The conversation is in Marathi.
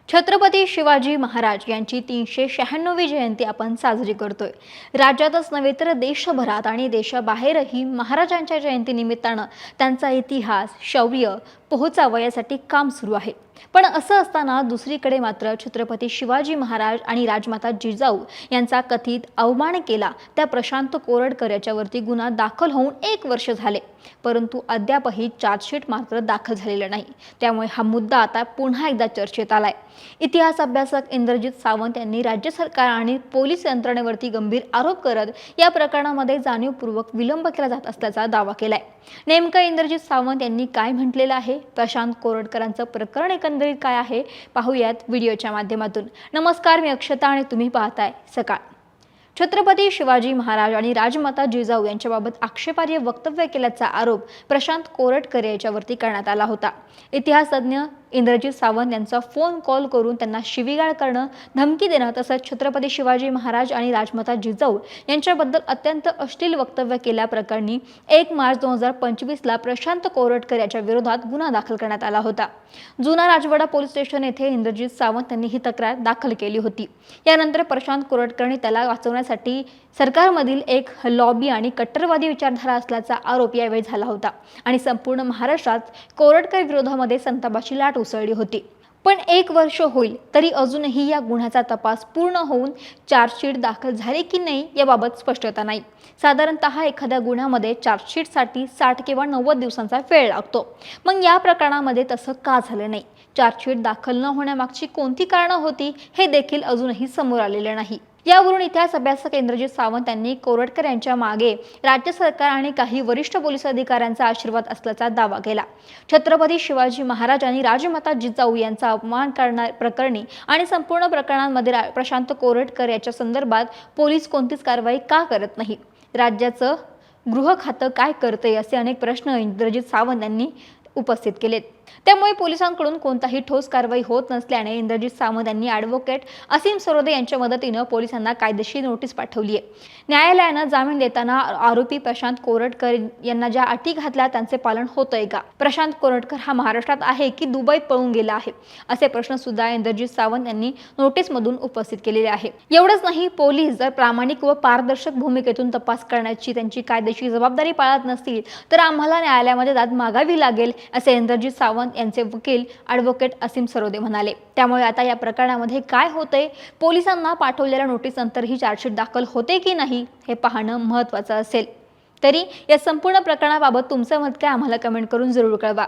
छत्रपती शिवाजी महाराज यांची 396वी जयंती आपण साजरी करतोय। राज्यातच नव्हे तर देशभरात आणि देशाबाहेरही महाराजांच्या जयंतीनिमित्तानं त्यांचा इतिहास, शौर्य पोहोचावा यासाठी काम सुरू आहे। पण असं असताना दुसरीकडे मात्र छत्रपती शिवाजी महाराज आणि राजमाता जिजाऊ यांचा कथित अवमान केला त्या प्रशांत कोरडकर याच्यावरती गुन्हा दाखल होऊन 1 वर्ष झाले, परंतु अद्यापही चार्जशीट मात्र दाखल झालेला नाही। त्यामुळे हा मुद्दा आता पुन्हा एकदा चर्चेत आलाय। इतिहास अभ्यासक इंद्रजित सावंत यांनी राज्य सरकार आणि पोलीस यंत्रणेवरती गंभीर आरोप करत या प्रकरणामध्ये जाणीवपूर्वक विलंब केला जात असल्याचा दावा केलाय। नेमकं इंद्रजित सावंत यांनी काय म्हटलेलं आहे, प्रशांत कोरडकरांचं प्रकरण एकंदरीत काय आहे, पाहूयात व्हिडिओच्या माध्यमातून। नमस्कार, मी अक्षता आणि तुम्ही पाहताय सकाळ। छत्रपती शिवाजी महाराज आणि राजमाता जिजाऊ यांच्याबाबत आक्षेपार्ह वक्तव्य केल्याचा आरोप प्रशांत कोरडकर याच्यावरती करण्यात आला होता। इतिहासतज्ञ इंद्रजित सावंत यांचा फोन कॉल करून त्यांना शिवीगाळ करणं, धमकी देणं तसंच छत्रपती शिवाजी महाराज आणि राजमाता जिजाऊ यांच्याबद्दल अत्यंत अश्लील वक्तव्य केल्याप्रकरणी 1 मार्च 2025ला प्रशांत कोरडकर याच्या विरोधात गुन्हा दाखल करण्यात आला होता। जुना राजवाडा पोलीस स्टेशन येथे इंद्रजित सावंत यांनी ही तक्रार दाखल केली होती। यानंतर प्रशांत कोरडकरने त्याला वाचवण्यासाठी सरकारमधील एक लॉबी आणि कट्टरवादी विचारधारा असल्याचा आरोप यावेळी झाला होता आणि संपूर्ण महाराष्ट्रात कोरडकर विरोधामध्ये संतापाची लाट उसळली होती। पण 1 वर्ष होईल तरी अजूनही या गुन्ह्याचा तपास पूर्ण होऊन चार्जशीट दाखल झाली की नाही याबाबत स्पष्टता नाही। साधारणतः एखाद्या गुन्ह्यामध्ये चार्जशीटसाठी 60 किंवा 90 दिवसांचा वेळ लागतो। मग या प्रकरणामध्ये तसं का झालं नाही? चार्जशीट दाखल न होण्यामागची कोणती कारणं होती हे देखील अजूनही समोर आलेले नाही। यावरून इतिहास अभ्यासक इंद्रजित सावंत यांनी कोरडकर यांच्या मागे राज्य सरकार आणि काही वरिष्ठ पोलीस अधिकाऱ्यांचा आशीर्वाद असल्याचा दावा केला। छत्रपती शिवाजी महाराज आणि राजमाता जिजाऊ यांचा अपमान करणाऱ्या प्रकरणी आणि संपूर्ण प्रकरणांमध्ये प्रशांत कोरडकर याच्या संदर्भात पोलीस कोणतीच कारवाई का करत नाही? राज्याचं गृह खातं काय करते असे अनेक प्रश्न इंद्रजित सावंत यांनी उपस्थित केलेत। त्यामुळे पोलिसांकडून कोणताही ठोस कारवाई होत नसल्याने इंद्रजित सावंत यांनी ॲडव्होकेट असीम सरोदे यांच्या मदतीने पोलिसांना कायदेशीर नोटीस पाठवली आहे। न्यायालयाने जामीन देताना आरोपी प्रशांत कोरडकर यांना ज्या अटी घातल्या त्यांचे पालन होतंय का? प्रशांत कोरडकर हा महाराष्ट्रात आहे की दुबईत पळून गेला आहे? असे प्रश्न सुद्धा इंद्रजित सावंत यांनी नोटीसमधून उपस्थित केलेले आहे। एवढंच नाही, पोलीस जर प्रामाणिक व पारदर्शक भूमिकेतून तपास करण्याची त्यांची कायदेशीर जबाबदारी पाळत नसतील तर आम्हाला न्यायालयामध्ये दाद मागावी लागेल असे इंद्रजित सावंत यांचे वकील ॲडव्होकेट असीम सरोदे म्हणाले। त्यामुळे आता या प्रकरणामध्ये काय होतंय, पोलिसांना पाठवलेल्या नोटीसनंतरही चार्जशीट दाखल होते की नाही हे पाहणं महत्त्वाचं असेल। तरी या संपूर्ण प्रकरणाबाबत तुमचं मत काय, आम्हाला कमेंट करून जरूर कळवा।